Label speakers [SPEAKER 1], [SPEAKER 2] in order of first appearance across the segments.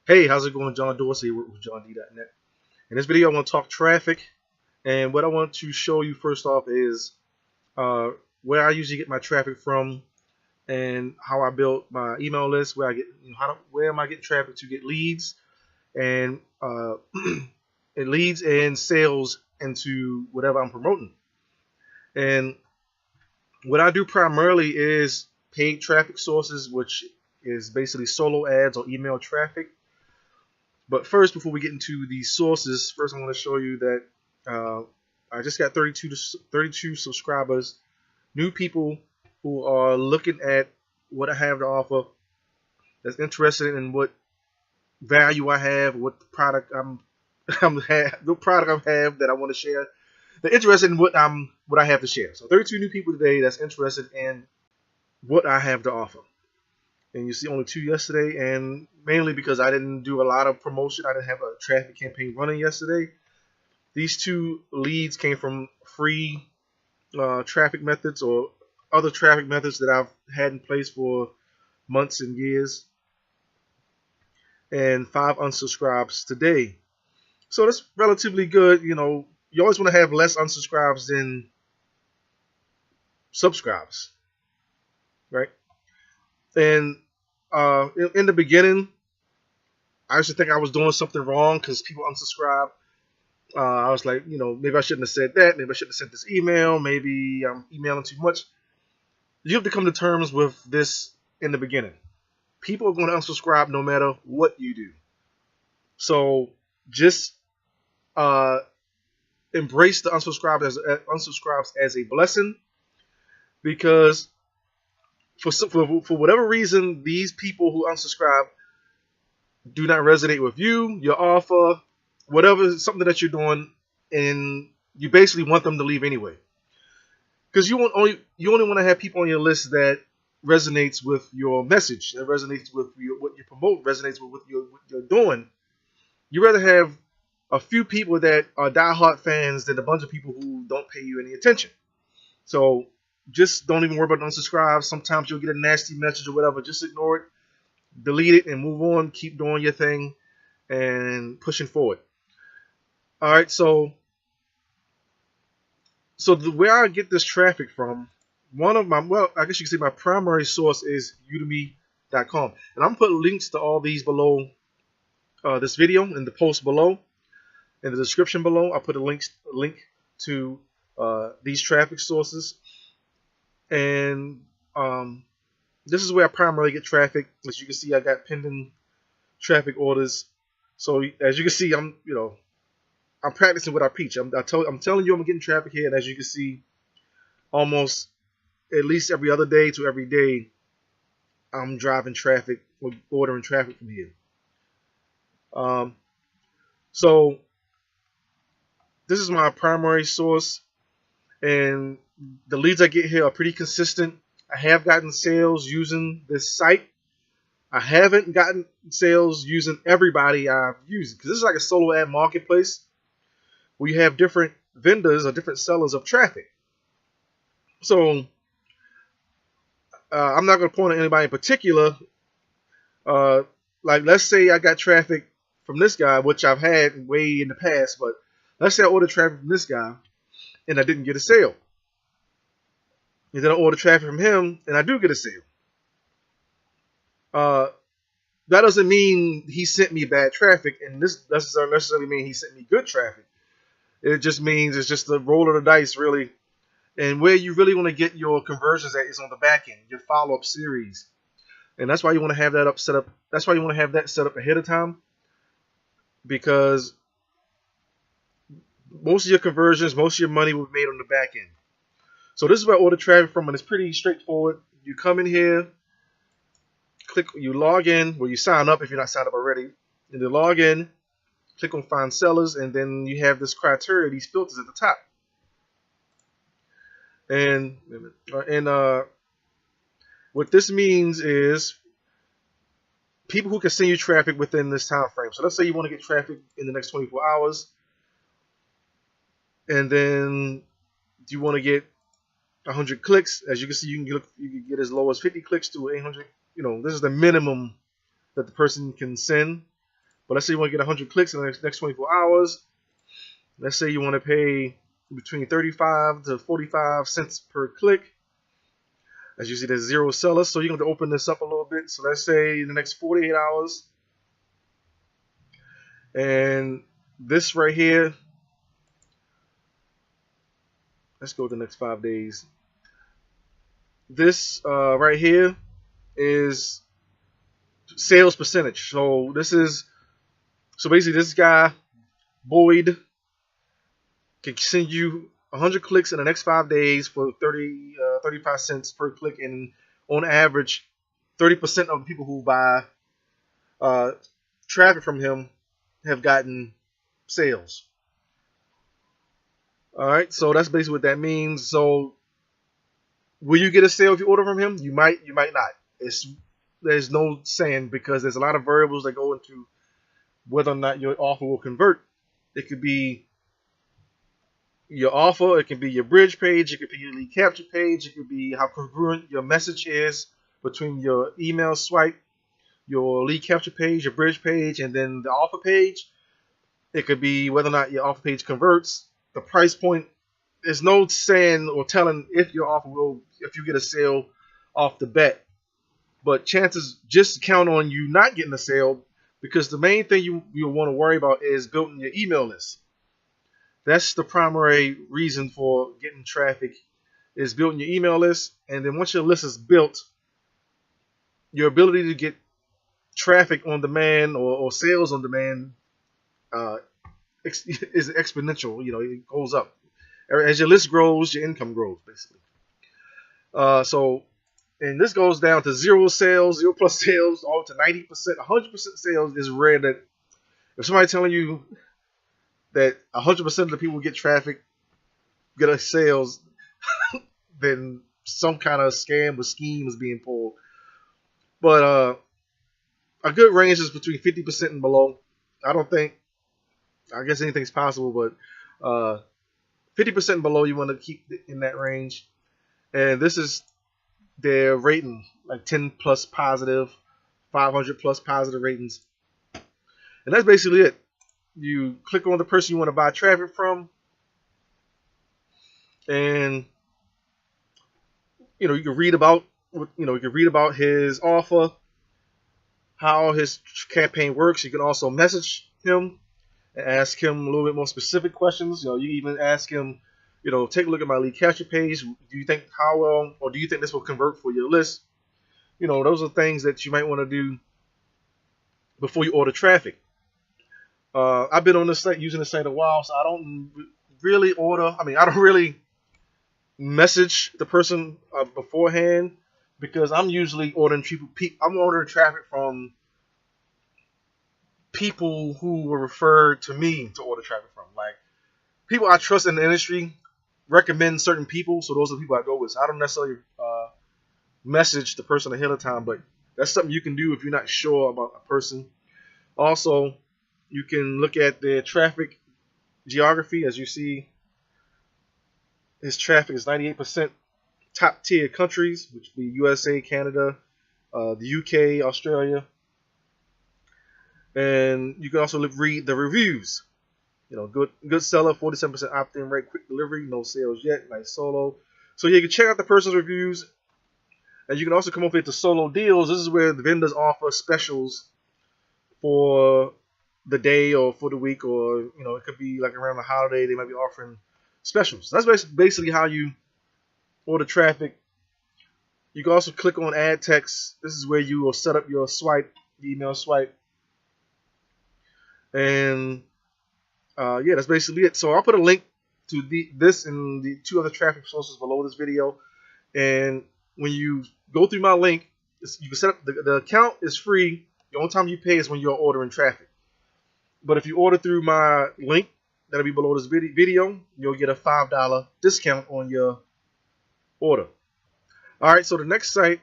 [SPEAKER 1] Hey, how's it going? John Dorsey with JohnD.net. In this video, I want to talk traffic, and what I want to show you first off is uh, where I usually get my traffic from, and how I build my email list. Where I get, where am I getting traffic to get leads and and leads and sales into whatever I'm promoting. And what I do primarily is paid traffic sources, which is basically solo ads or email traffic. But first, before we get into the sources, first I want to show you that I just got 32 subscribers, new people who are looking at what I have to offer, that's interested in what value I have, what the product the product I have that I want to share. They're interested in what I have to share. So 32 new people today that's interested in what I have to offer. And you see only 2 yesterday, and mainly because I didn't do a lot of promotion. I didn't have a traffic campaign running yesterday. These 2 leads came from free traffic methods or other traffic methods that I've had in place for months and years, and 5 unsubscribes today. So that's relatively good. You know, you always want to have less unsubscribes than subscribes, right? And in the beginning, I used to think I was doing something wrong because people unsubscribe. I was like, maybe I shouldn't have said that. Maybe I shouldn't have sent this email. Maybe I'm emailing too much. You have to come to terms with this in the beginning. People are going to unsubscribe no matter what you do. So just embrace the unsubscribes as a blessing, because for whatever reason, these people who unsubscribe do not resonate with you, your offer, whatever, something that you're doing, and you basically want them to leave anyway. Because you only want to have people on your list that resonates with your message, that resonates with what you promote, resonates with what you're doing. You rather have a few people that are diehard fans than a bunch of people who don't pay you any attention. So just don't even worry about unsubscribe. Sometimes you'll get a nasty message or whatever. Just ignore it, delete it, and move on. Keep doing your thing and pushing forward. All right, so where I get this traffic from, I guess you could say my primary source is Udemy.com, and I'm putting links to all these below this video in the post below, in the description below. I put a link to these traffic sources, and this is where I primarily get traffic. As you can see, I got pending traffic orders. So as you can see, I'm practicing what I preach. I'm telling you I'm getting traffic here, and as you can see, almost at least every other day to every day, I'm driving traffic or ordering traffic from here. So this is my primary source, and the leads I get here are pretty consistent. I have gotten sales using this site. I haven't gotten sales using everybody I've used, because this is like a solo ad marketplace where you have different vendors or different sellers of traffic. So I'm not going to point at anybody in particular. Like, let's say I got traffic from this guy, which I've had way in the past, but let's say I ordered traffic from this guy and I didn't get a sale. And then I order traffic from him and I do get a sale. That doesn't mean he sent me bad traffic, and this doesn't necessarily mean he sent me good traffic. It just means it's just the roll of the dice, really. And where you really want to get your conversions at is on the back end, your follow-up series. And that's why you want to have that set up. That's why you want to have that set up ahead of time, because most of your conversions, most of your money will be made on the back end. So this is where I order traffic from, and it's pretty straightforward. You come in here, you log in, you sign up if you're not signed up already, and you log in, click on Find Sellers, and then you have this criteria, these filters at the top. And what this means is people who can send you traffic within this time frame. So let's say you want to get traffic in the next 24 hours, and then you want to get 100 clicks. As you can see, you can get as low as 50 clicks to 800. This is the minimum that the person can send. But let's say you want to get 100 clicks in the next 24 hours. Let's say you want to pay between 35 to 45 cents per click. As you see, there's 0 sellers, so you're going to open this up a little bit. So let's say in the next 48 hours, and this right here, let's go to the next 5 days. This right here is sales percentage. So basically this guy Boyd can send you 100 clicks in the next 5 days for 35 cents per click, and on average 30% of the people who buy traffic from him have gotten sales. Alright, so that's basically what that means. So will you get a sale if you order from him? You might not. There's no saying, because there's a lot of variables that go into whether or not your offer will convert. It could be your offer, it can be your bridge page, it could be your lead capture page, it could be how congruent your message is between your email swipe, your lead capture page, your bridge page, and then the offer page. It could be whether or not your offer page converts, the price point. There's no saying or telling if your offer will, if you get a sale off the bat. But chances just count on you not getting a sale, because the main thing you'll want to worry about is building your email list. That's the primary reason for getting traffic, is building your email list. And then once your list is built, your ability to get traffic on demand or sales on demand is exponential. You know, it goes up. As your list grows, your income grows, basically. And this goes down to 0 sales, 0 plus sales, all to 90%, 100% sales. Is rare that if somebody's telling you that 100% of the people get traffic, get a sales, then some kind of scam or scheme is being pulled. But a good range is between 50% and below. I guess anything's possible, but 50% and below, you want to keep in that range. And this is their rating, like 10 plus positive, 500 plus positive ratings. And that's basically it. You click on the person you want to buy traffic from, and you can read about his offer, how his campaign works. You can also message him and ask him a little bit more specific questions. You even ask him, take a look at my lead capture page. Do you think do you think this will convert for your list? Those are things that you might want to do before you order traffic. I've been on this site, using the site a while, so I don't really I don't really message the person beforehand, because I'm usually ordering traffic from people who were referred to me to order traffic from. Like, people I trust in the industry recommend certain people, so those are the people I go with. So I don't necessarily message the person ahead of time, but that's something you can do if you're not sure about a person. Also, you can look at their traffic geography. As you see, his traffic is 98% top tier countries, which would be USA, Canada, the UK, Australia. And you can also read the reviews. Good seller, 47% opt-in rate, quick delivery, no sales yet, nice solo. So you can check out the person's reviews, and you can also come up with the solo deals. This is where the vendors offer specials for the day or for the week, or it could be like around the holiday. They might be offering specials. That's basically how you order traffic. You can also click on add text. This is where you will set up your email swipe, and yeah, that's basically it. So I'll put a link to this and the 2 other traffic sources below this video. And when you go through my link, you can set up the account is free. The only time you pay is when you're ordering traffic. But if you order through my link that'll be below this video, you'll get a $5 discount on your order. All right, so the next site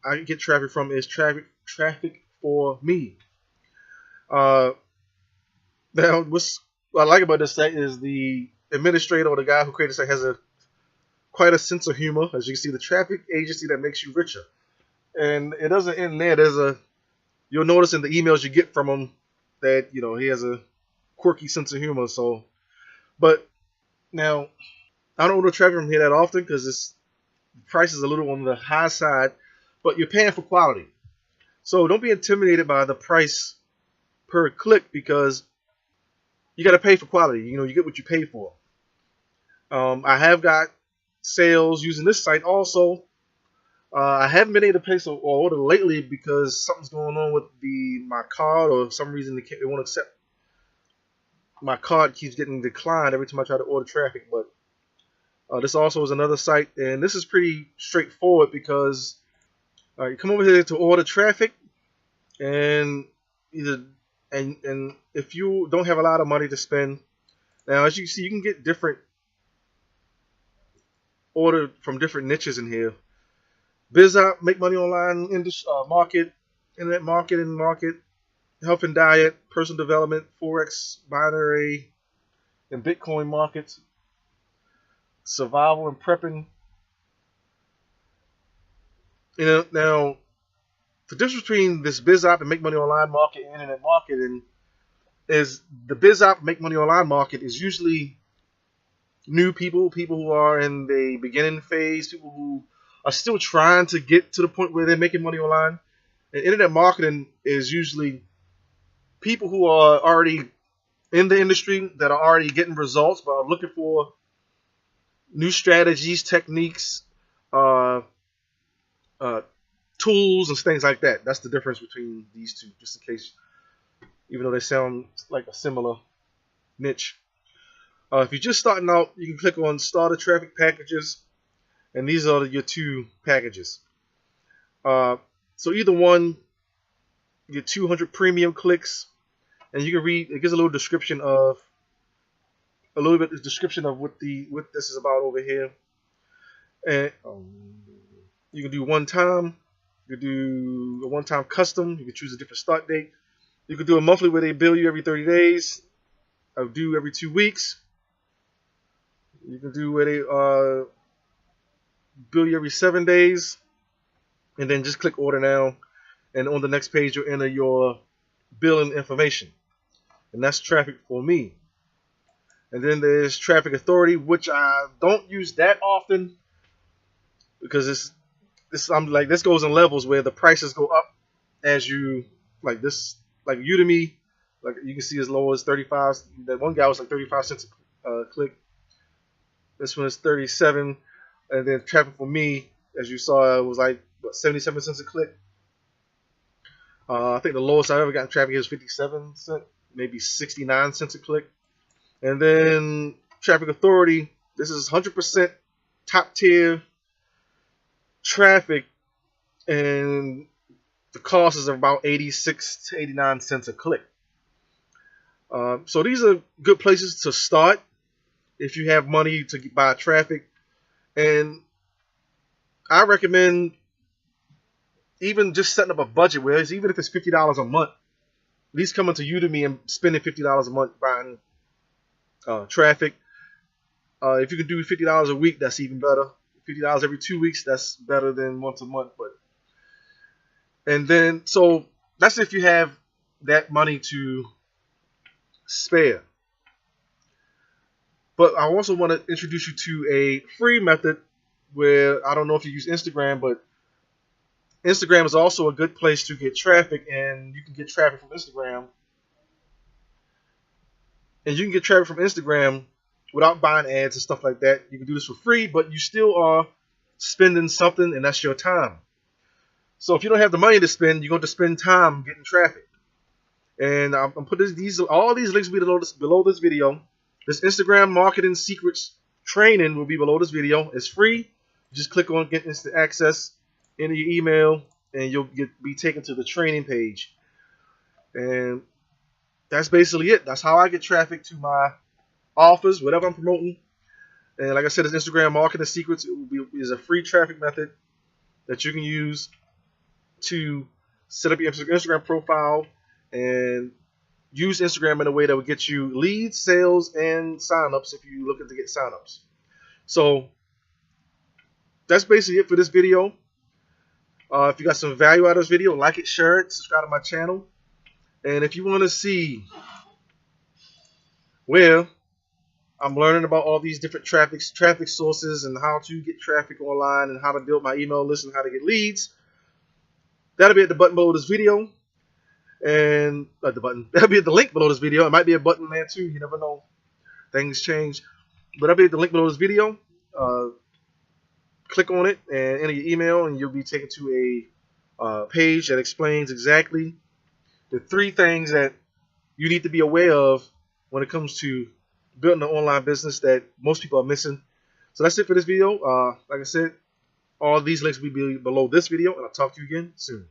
[SPEAKER 1] I get traffic from is Traffic for Me. Now, what I like about this site is the administrator, or the guy who created the site, has quite a sense of humor. As you can see, the traffic agency that makes you richer. And it doesn't end there. You'll notice in the emails you get from them, that he has a quirky sense of humor. So, but now I don't order traffic from here that often because the price is a little on the high side, but you're paying for quality. So don't be intimidated by the price per click because you got to pay for quality. You get what you pay for. I have got sales using this site also. I haven't been able to pay or order lately because something's going on with my card, or for some reason they won't accept. My card keeps getting declined every time I try to order traffic. But this also is another site, and this is pretty straightforward because you come over here to order traffic, and and if you don't have a lot of money to spend, now as you can see, you can get different order from different niches in here. BizOp, make money online, market, internet market, health and diet, personal development, forex, binary, and Bitcoin markets, survival and prepping. Now the difference between this BizOp and make money online market and internet marketing is the BizOp make money online market is usually new people who are in the beginning phase, people who are still trying to get to the point where they're making money online. And internet marketing is usually people who are already in the industry that are already getting results but are looking for new strategies, techniques, tools, and things like that. That's the difference between these two, just in case, even though they sound like a similar niche. If you're just starting out, you can click on Starter Traffic Packages, and these are your two packages. So either one, you get 200 premium clicks, and you can read. It gives a little description of what this is about over here. And you can do one time. You can do a one-time custom. You can choose a different start date. You can do a monthly where they bill you every 30 days. I do every 2 weeks. You can do where they bill you every 7 days, and then just click order now, and on the next page you'll enter your billing information, and that's Traffic for Me. And then there's Traffic Authority, which I don't use that often because this goes in levels where the prices go up as you like Udemy, like you can see as low as 35. That one guy was like 35 cents a click. This one is 37, and then Traffic for Me, as you saw, was like 77 cents a click. I think the lowest I've ever gotten traffic is 57 cents, maybe 69 cents a click. And then Traffic Authority, this is 100% top tier traffic, and the cost is about 86 to 89 cents a click. So these are good places to start if you have money to buy traffic. And I recommend even just setting up a budget where even if it's $50 a month, at least coming to Udemy and spending $50 a month buying traffic. If you can do $50 a week, that's even better. $50 every 2 weeks, that's better than once a month. And then, so that's if you have that money to spare. But I also want to introduce you to a free method where, I don't know if you use Instagram, but Instagram is also a good place to get traffic, and you can get traffic from Instagram. And you can get traffic from Instagram without buying ads and stuff like that. You can do this for free, but you still are spending something, and that's your time. So if you don't have the money to spend, you're going to spend time getting traffic. And I'm putting all these links below this video. This Instagram marketing secrets training will be below this video. It's free. You just click on Get Instant Access, enter your email, and you'll be taken to the training page. And that's basically it. That's how I get traffic to my offers, whatever I'm promoting. And like I said, it's Instagram Marketing Secrets. Is a free traffic method that you can use to set up your Instagram profile and use Instagram in a way that will get you leads, sales, and signups if you're looking to get signups. So that's basically it for this video. If you got some value out of this video, like it, share it, subscribe to my channel. And if you want to see where I'm learning about all these different traffic sources and how to get traffic online and how to build my email list and how to get leads, that'll be at the button below this video. And that'll be at the link below this video. It might be a button there too. You never know. Things change. But that'll be at the link below this video. Click on it and enter your email, and you'll be taken to a page that explains exactly the 3 things that you need to be aware of when it comes to building an online business that most people are missing. So that's it for this video. Like I said, all these links will be below this video, and I'll talk to you again soon.